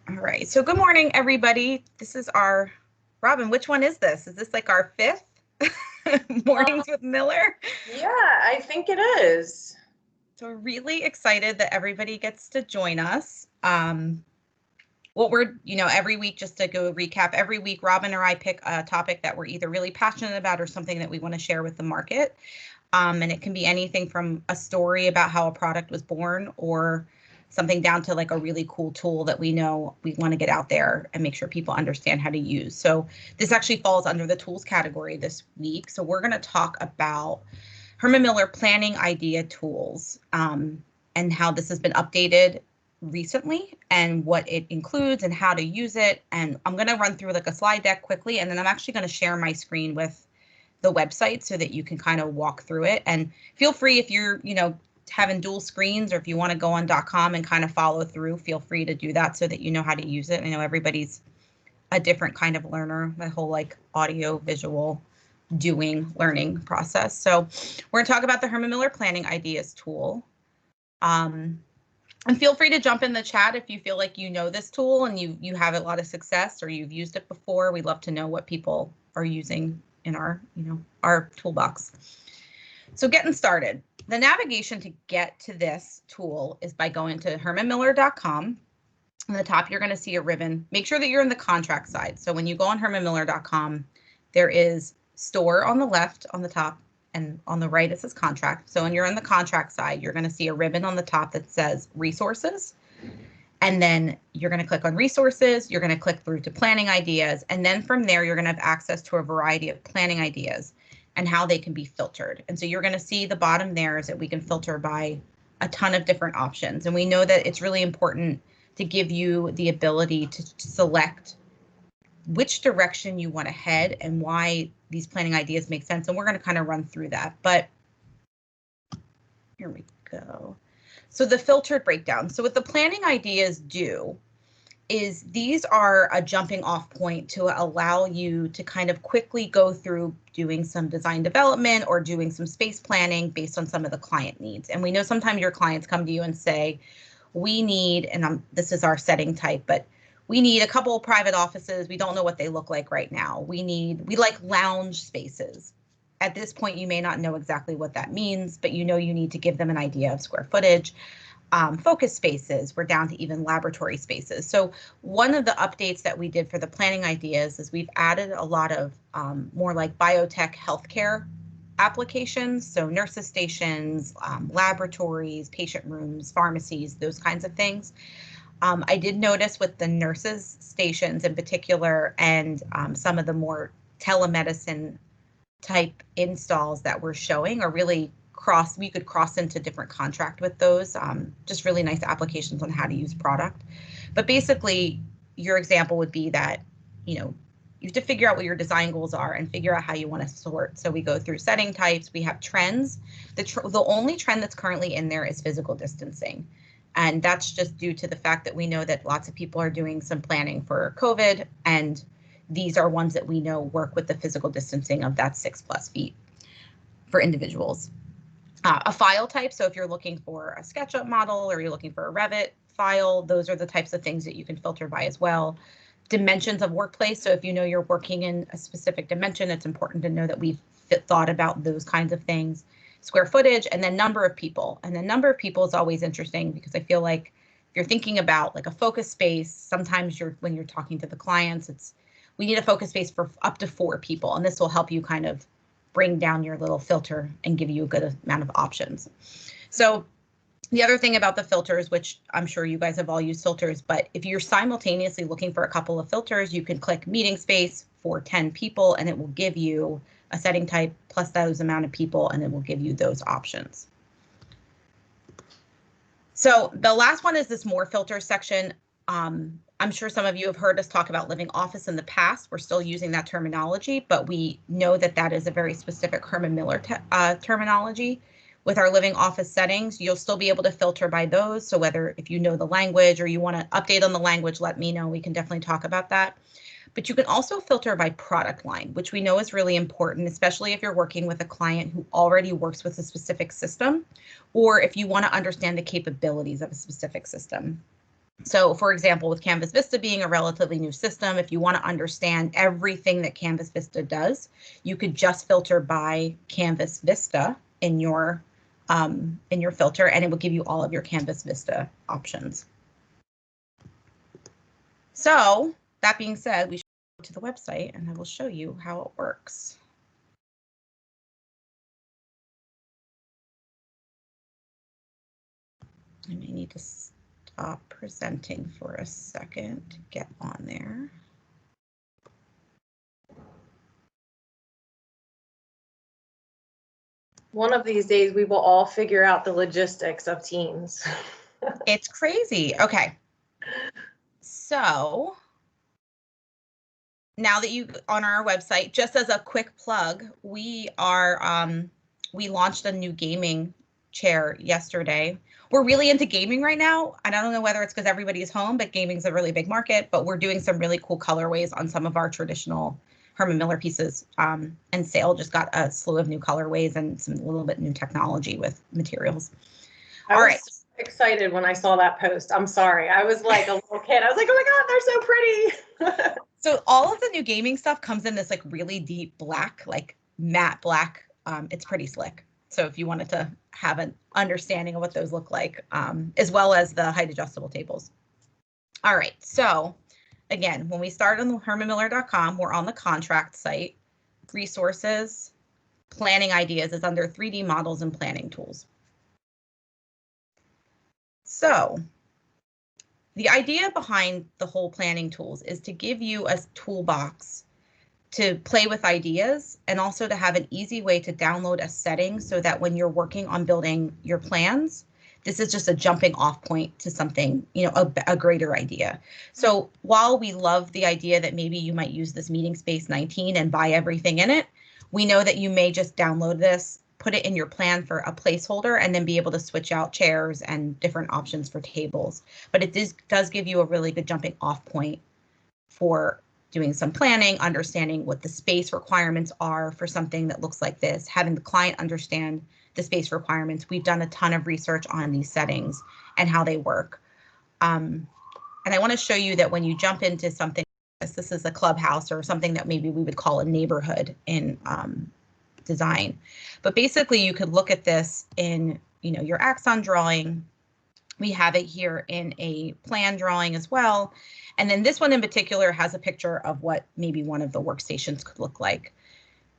All right, so good morning, everybody. This is our, Robin, which one is this? Is this like our fifth Mornings with Miller? Yeah, I think it is. So we're really excited that everybody gets to join us. What we're, every week, just to go recap, every week, Robin or I pick a topic that we're either really passionate about or something that we want to share with the market. And it can be anything from a story about how a product was born or something down to like a really cool tool that we know we want to get out there and make sure people understand how to use. So this actually falls under the tools category this week. So we're going to talk about Herman Miller planning idea tools and how this has been updated recently and what it includes and how to use it. And I'm going to run through like a slide deck quickly, and then I'm actually going to share my screen with the website so that you can kind of walk through it. And feel free, if you're, having dual screens, or if you want to go on .com and kind of follow through, feel free to do that so that you know how to use it. I know everybody's a different kind of learner, the whole like audio visual learning process. So we're going to talk about the Herman Miller Planning Ideas tool. And feel free to jump in the chat if you feel like you know this tool and you have a lot of success or you've used it before. We'd love to know what people are using in our, our toolbox. So getting started, the navigation to get to this tool is by going to hermanmiller.com. On the top, you're going to see a ribbon. Make sure that you're in the contract side. So when you go on hermanmiller.com, there is store on the left on the top, and on the right it says contract. So when you're in the contract side, you're going to see a ribbon on the top that says resources. And then you're going to click on resources. You're going to click through to planning ideas. And then from there, you're going to have access to a variety of planning ideas and how they can be filtered. And so you're going to see the bottom there is that we can filter by a ton of different options. And we know that it's really important to give you the ability to select which direction you want to head and why these planning ideas make sense. And we're going to kind of run through that. But here we go. So the filtered breakdown. So what the planning ideas do is these are a jumping off point to allow you to kind of quickly go through doing some design development or doing some space planning based on some of the client needs. And we know sometimes your clients come to you and say, we need, and this is our setting type, but we need a couple of private offices. We don't know what they look like right now. We like lounge spaces. At this point, you may not know exactly what that means, but you need to give them an idea of square footage. Focus spaces, we're down to even laboratory spaces. So one of the updates that we did for the planning ideas is we've added a lot of more like biotech healthcare applications. So nurses stations, laboratories, patient rooms, pharmacies, those kinds of things. I did notice with the nurses stations in particular and some of the more telemedicine type installs that we're showing are really we could cross into different contract with those, just really nice applications on how to use product. But basically, your example would be that, you have to figure out what your design goals are and figure out how you want to sort. So we go through setting types, we have trends. The only trend that's currently in there is physical distancing. And that's just due to the fact that we know that lots of people are doing some planning for COVID, and these are ones that we know work with the physical distancing of that 6+ feet for individuals. A file type, so if you're looking for a SketchUp model or you're looking for a Revit file, those are the types of things that you can filter by as well. Dimensions of workplace, so if you're working in a specific dimension, it's important to know that we've thought about those kinds of things. Square footage, and then number of people. And the number of people is always interesting because I feel like if you're thinking about like a focus space, sometimes when you're talking to the clients, we need a focus space for up to 4 people, and this will help you kind of bring down your little filter and give you a good amount of options. So the other thing about the filters, which I'm sure you guys have all used filters, but if you're simultaneously looking for a couple of filters, you can click meeting space for 10 people, and it will give you a setting type plus those amount of people, and it will give you those options. So the last one is this more filter section. I'm sure some of you have heard us talk about living office in the past. We're still using that terminology, but we know that that is a very specific Herman Miller terminology. With our living office settings, you'll still be able to filter by those. So if you know the language or you want to update on the language, let me know. We can definitely talk about that. But you can also filter by product line, which we know is really important, especially if you're working with a client who already works with a specific system, or if you want to understand the capabilities of a specific system. So for example, with Canvas Vista being a relatively new system, if you want to understand everything that Canvas Vista does, you could just filter by Canvas Vista in your filter, and it will give you all of your Canvas Vista options. So that being said, we should go to the website and I will show you how it works. I may need to stop presenting for a second to get on there. One of these days, we will all figure out the logistics of Teams. It's crazy. Okay. So now that you on our website, just as a quick plug, we launched a new gaming chair yesterday. We're really into gaming right now. I don't know whether it's because everybody's home, but gaming's a really big market, but we're doing some really cool colorways on some of our traditional Herman Miller pieces. And Sale just got a slew of new colorways and some little bit new technology with materials. All right. So excited when I saw that post. I'm sorry. I was like a little kid. I was like, oh my God, they're so pretty. So all of the new gaming stuff comes in this like really deep black, like matte black. It's pretty slick. So if you wanted to have an understanding of what those look like, as well as the height adjustable tables. All right, so again, when we start on hermanmiller.com, we're on the contract site. Resources, planning ideas is under 3D models and planning tools. So the idea behind the whole planning tools is to give you a toolbox to play with ideas and also to have an easy way to download a setting so that when you're working on building your plans, this is just a jumping off point to something, you know, a greater idea. So while we love the idea that maybe you might use this meeting space 19 and buy everything in it, we know that you may just download this, put it in your plan for a placeholder, and then be able to switch out chairs and different options for tables. But it does give you a really good jumping off point for doing some planning, understanding what the space requirements are for something that looks like this, having the client understand the space requirements. We've done a ton of research on these settings and how they work. And I want to show you that when you jump into something, this is a clubhouse or something that maybe we would call a neighborhood in design. But basically you could look at this in, you know, your Axon drawing. We have it here in a plan drawing as well. And then this one in particular has a picture of what maybe one of the workstations could look like.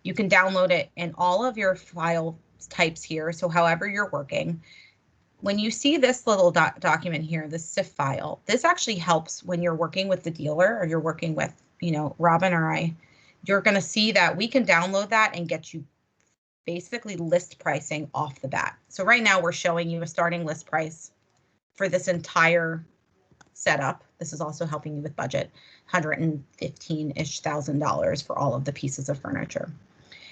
You can download it in all of your file types here. So however you're working, when you see this little document here, this CIF file, this actually helps when you're working with the dealer or you're working with, you know, Robin or I. You're going to see that we can download that and get you basically list pricing off the bat. So right now we're showing you a starting list price for this entire setup. This is also helping you with budget, $115-ish thousand for all of the pieces of furniture.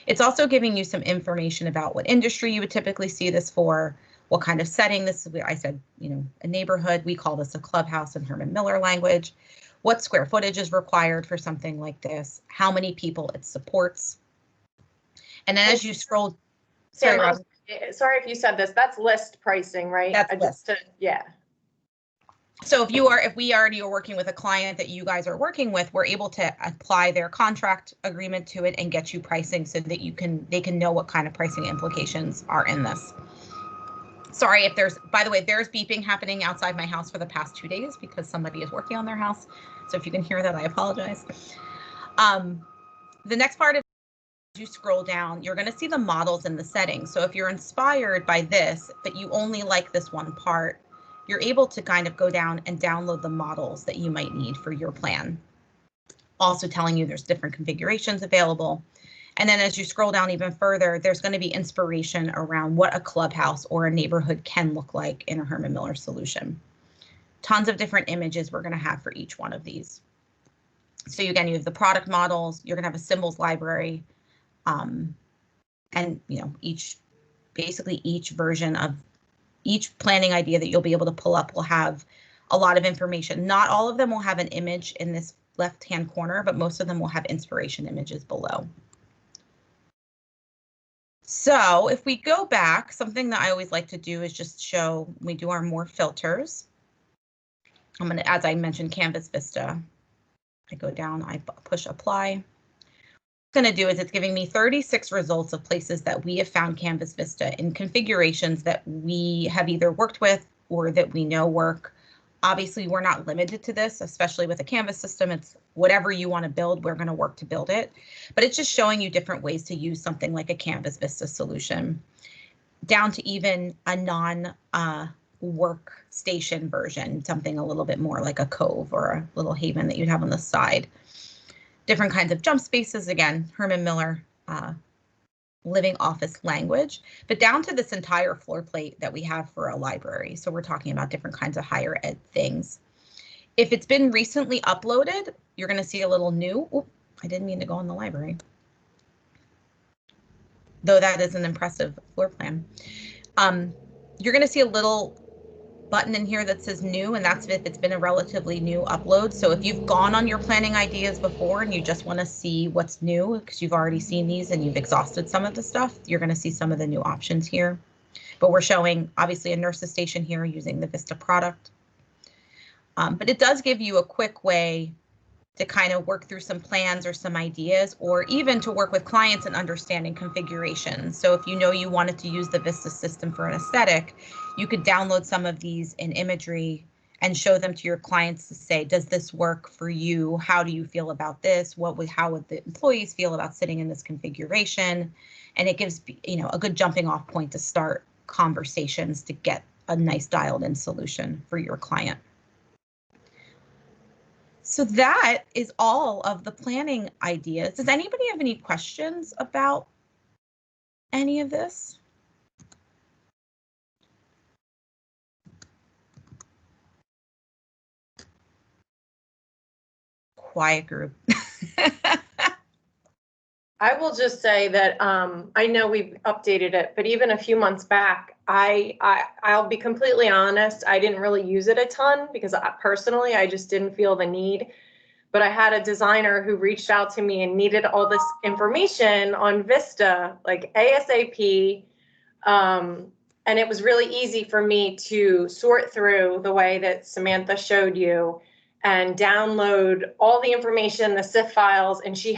It's also giving you some information about what industry you would typically see this for, what kind of setting this is. I said, you know, a neighborhood. We call this a clubhouse in Herman Miller language. What square footage is required for something like this, how many people it supports. And then as you scroll, sorry, Rob. Sorry if you said this, that's list pricing, right? That's list. Yeah. So if we already are working with a client that you guys are working with, we're able to apply their contract agreement to it and get you pricing so that they can know what kind of pricing implications are in this. Sorry if by the way, there's beeping happening outside my house for the past 2 days because somebody is working on their house. So if you can hear that, I apologize. The next part of you scroll down, you're going to see the models and the settings. So if you're inspired by this, but you only like this one part, you're able to kind of go down and download the models that you might need for your plan. Also telling you there's different configurations available. And then as you scroll down even further, there's going to be inspiration around what a clubhouse or a neighborhood can look like in a Herman Miller solution. Tons of different images we're going to have for each one of these. So again, you have the product models, you're going to have a symbols library, and you know, basically each version of each planning idea that you'll be able to pull up will have a lot of information. Not all of them will have an image in this left-hand corner, but most of them will have inspiration images below. So if we go back, something that I always like to do is just show, we do our more filters. I'm going to, as I mentioned, Canvas Vista. I go down, I push apply. What it's going to do is it's giving me 36 results of places that we have found Canvas Vista in configurations that we have either worked with or that we know work. Obviously, we're not limited to this, especially with a Canvas system. It's whatever you want to build, we're going to work to build it. But it's just showing you different ways to use something like a Canvas Vista solution, down to even a non-workstation version, something a little bit more like a Cove or a little haven that you'd have on the side. Different kinds of jump spaces, again, Herman Miller living office language, but down to this entire floor plate that we have for a library. So we're talking about different kinds of higher ed things. If it's been recently uploaded, you're going to see a little new. Oh, I didn't mean to go in the library. Though that is an impressive floor plan. You're going to see a little button in here that says new, and that's if it's been a relatively new upload. So if you've gone on your planning ideas before and you just want to see what's new because you've already seen these and you've exhausted some of the stuff, you're going to see some of the new options here. But we're showing obviously a nurse's station here using the Vista product. But it does give you a quick way to kind of work through some plans or some ideas, or even to work with clients and understanding configurations. So if you know you wanted to use the Vista system for an aesthetic, you could download some of these in imagery and show them to your clients to say, does this work for you? How do you feel about this? How would the employees feel about sitting in this configuration? And it gives, a good jumping off point to start conversations to get a nice dialed in solution for your client. So that is all of the planning ideas. Does anybody have any questions about any of this? Quiet group. I will just say that I know we've updated it, but even a few months back, I'll be completely honest, I didn't really use it a ton because personally, I just didn't feel the need. But I had a designer who reached out to me and needed all this information on Vista, like ASAP. And it was really easy for me to sort through the way that Samantha showed you and download all the information, the CIF files. And she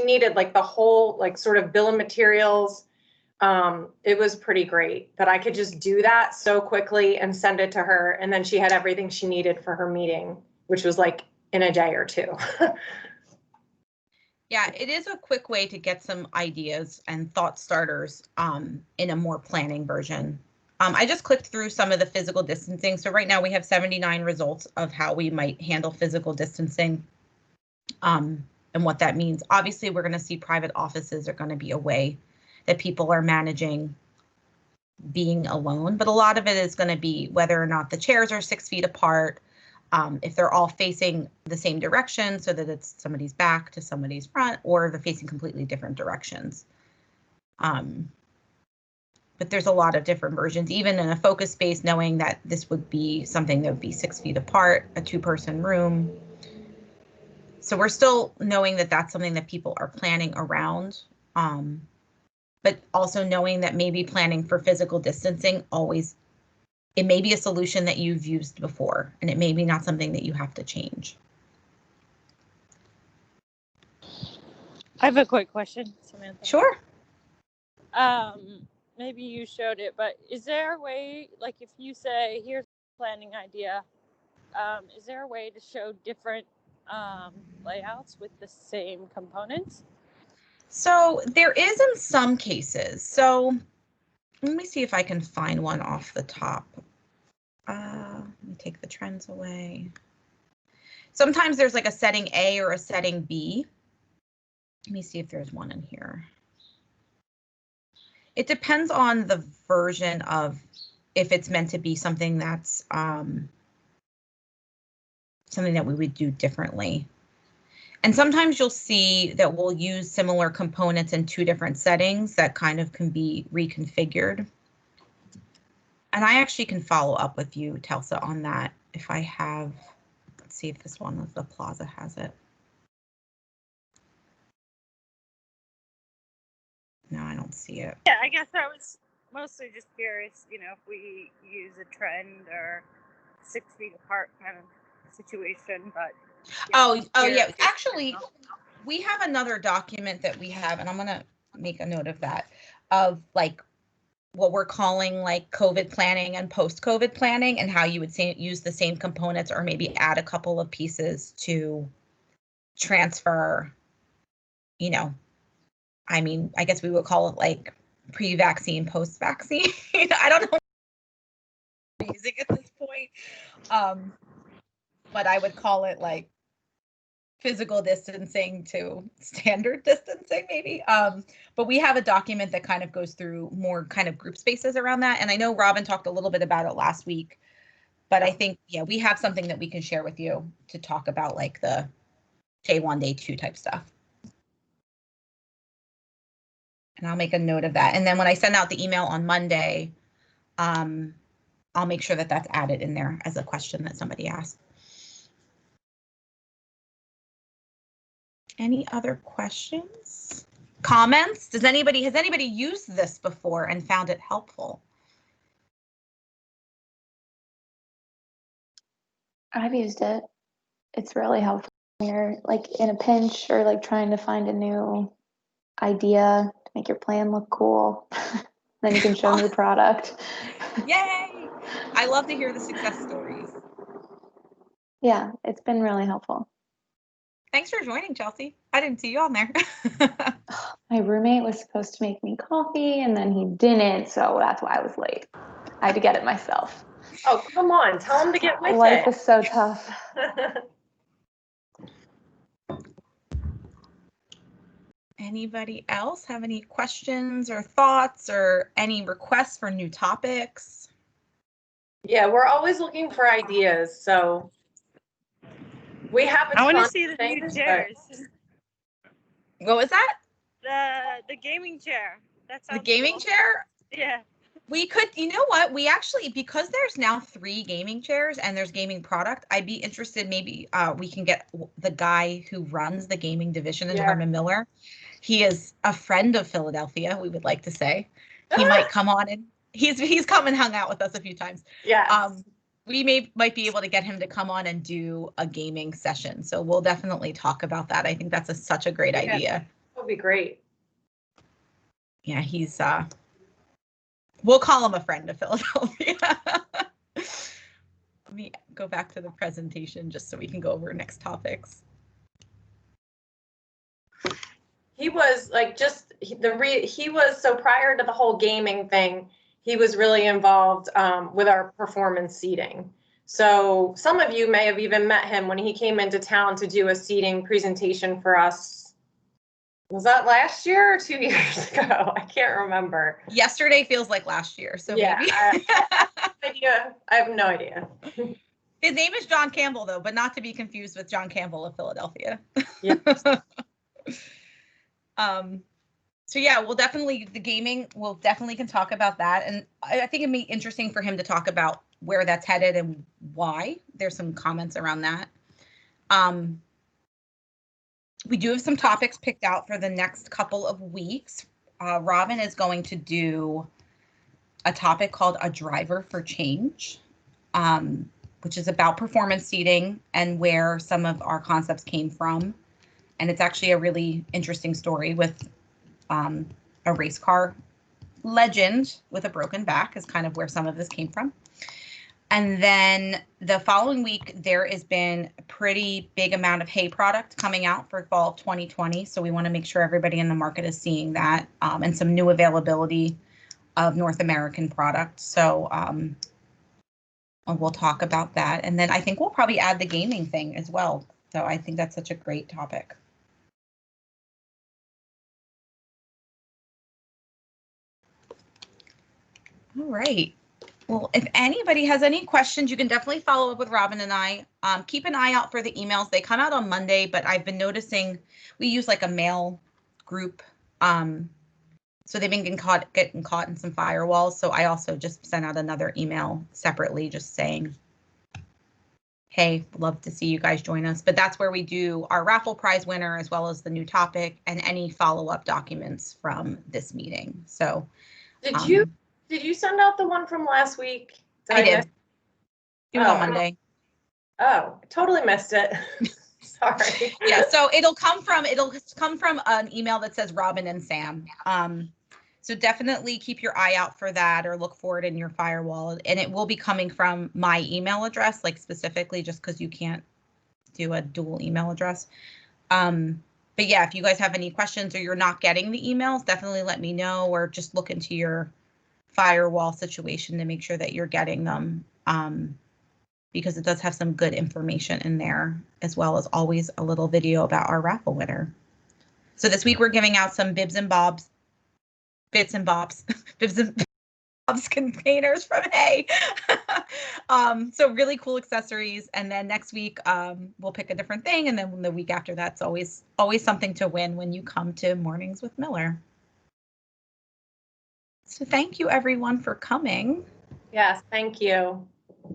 needed like the whole, like sort of bill of materials. It was pretty great that I could just do that so quickly and send it to her. And then she had everything she needed for her meeting, which was like in a day or two. Yeah, it is a quick way to get some ideas and thought starters in a more planning version. I just clicked through some of the physical distancing. So right now we have 79 results of how we might handle physical distancing and what that means. Obviously, we're going to see private offices are going to be a way that people are managing being alone, but a lot of it is going to be whether or not the chairs are 6 feet apart, if they're all facing the same direction so that it's somebody's back to somebody's front, or they're facing completely different directions. But there's a lot of different versions, even in a focus space, knowing that this would be something that would be 6 feet apart, a 2-person room. So we're still knowing that that's something that people are planning around, but also knowing that maybe planning for physical distancing it may be a solution that you've used before, and it may be not something that you have to change. I have a quick question, Samantha. Sure. Maybe you showed it, but is there a way, like if you say, here's a planning idea, is there a way to show different layouts with the same components? So there is in some cases. So let me see if I can find one off the top. Let me take the trends away. Sometimes there's like a setting A or a setting B. Let me see if there's one in here. It depends on the version of if it's meant to be something that's something that we would do differently. And sometimes you'll see that we'll use similar components in 2 different settings that kind of can be reconfigured. And I actually can follow up with you, Telsa, on that if I have, let's see if this one of the Plaza has it. No, I don't see it. Yeah, I guess I was mostly just curious, if we use a trend or 6 feet apart kind of situation, but. Oh yeah. Actually, we have another document that we have, and I'm going to make a note of that, of like what we're calling like COVID planning and post-COVID planning, and how you would use the same components or maybe add a couple of pieces to transfer, you know, I mean, I guess we would call it like pre-vaccine, post-vaccine. I don't know what I'm using at this point. But I would call it like physical distancing to standard distancing, maybe. But we have a document that kind of goes through more kind of group spaces around that. And I know Robin talked a little bit about it last week, but I think, yeah, we have something that we can share with you to talk about like the day 1, day 2 type stuff. And I'll make a note of that. And then when I send out the email on Monday, I'll make sure that that's added in there as a question that somebody asked. Any other questions? Comments? Has anybody used this before and found it helpful? I've used it. It's really helpful when you're like in a pinch or like trying to find a new idea to make your plan look cool. Then you can show them your product. Yay! I love to hear the success stories. Yeah, it's been really helpful. Thanks for joining, Chelsea. I didn't see you on there. My roommate was supposed to make me coffee and then he didn't, so that's why I was late. I had to get it myself. Oh, come on. Tell him to get with Life it. is so tough. Anybody else have any questions or thoughts or any requests for new topics? Yeah, we're always looking for ideas. So we have a I want ton to see the of new things, chairs. What was that? The gaming chair. That The sounds gaming cool. chair? Yeah. We could, you know what? We actually, because there's now 3 gaming chairs and there's gaming product, I'd be interested, maybe we can get the guy who runs the gaming division in Herman Miller. He is a friend of Philadelphia, we would like to say. He might come on, and he's come and hung out with us a few times. Yeah. We might be able to get him to come on and do a gaming session. So we'll definitely talk about that. I think that's such a great idea. That would be great. Yeah, he's we'll call him a friend of Philadelphia. Let me go back to the presentation just so we can go over next topics. He was like he was so prior to the whole gaming thing, he was really involved with our performance seating. So some of you may have even met him when he came into town to do a seating presentation for us. Was that last year or 2 years ago? I can't remember. Yesterday feels like last year, so yeah, maybe. I have no idea. His name is John Campbell, though, but not to be confused with John Campbell of Philadelphia. Yeah. So yeah, we'll definitely can talk about that, and I think it'd be interesting for him to talk about where that's headed and why. There's some comments around that. We do have some topics picked out for the next couple of weeks. Robin is going to do a topic called A Driver for Change, which is about performance seating and where some of our concepts came from. And it's actually a really interesting story with a race car legend with a broken back is kind of where some of this came from. And then the following week, there has been a pretty big amount of hay product coming out for fall of 2020. So we want to make sure everybody in the market is seeing that, and some new availability of North American product. So we'll talk about that. And then I think we'll probably add the gaming thing as well. So I think that's such a great topic. All right. Well, if anybody has any questions, you can definitely follow up with Robin and I. Keep an eye out for the emails. They come out on Monday, but I've been noticing we use like a mail group. So they've been getting caught in some firewalls. So I also just sent out another email separately just saying, hey, love to see you guys join us. But that's where we do our raffle prize winner as well as the new topic and any follow-up documents from this meeting. So Did you send out the one from last week? I did. It was on Monday. Oh, totally missed it. Sorry. Yeah, so it'll come from an email that says Robin and Sam. So definitely keep your eye out for that or look for it in your firewall. And it will be coming from my email address, like specifically just because you can't do a dual email address. But yeah, if you guys have any questions or you're not getting the emails, definitely let me know or just look into your firewall situation to make sure that you're getting them. Because it does have some good information in there, as well as always a little video about our raffle winner. So this week we're giving out some bits and bobs containers from Hay. So really cool accessories. And then next week we'll pick a different thing. And then the week after that's always something to win when you come to Mornings with Miller. So thank you everyone for coming. Yes, thank you.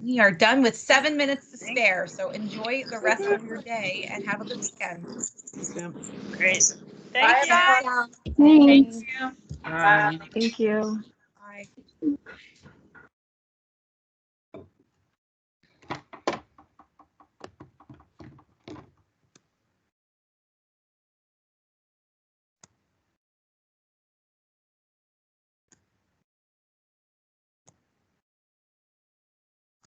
We are done with 7 minutes to spare. So enjoy the rest of your day and have a good weekend. Great. Bye, Thank you. everyone. Thank Thanks. you. Bye. Thank you.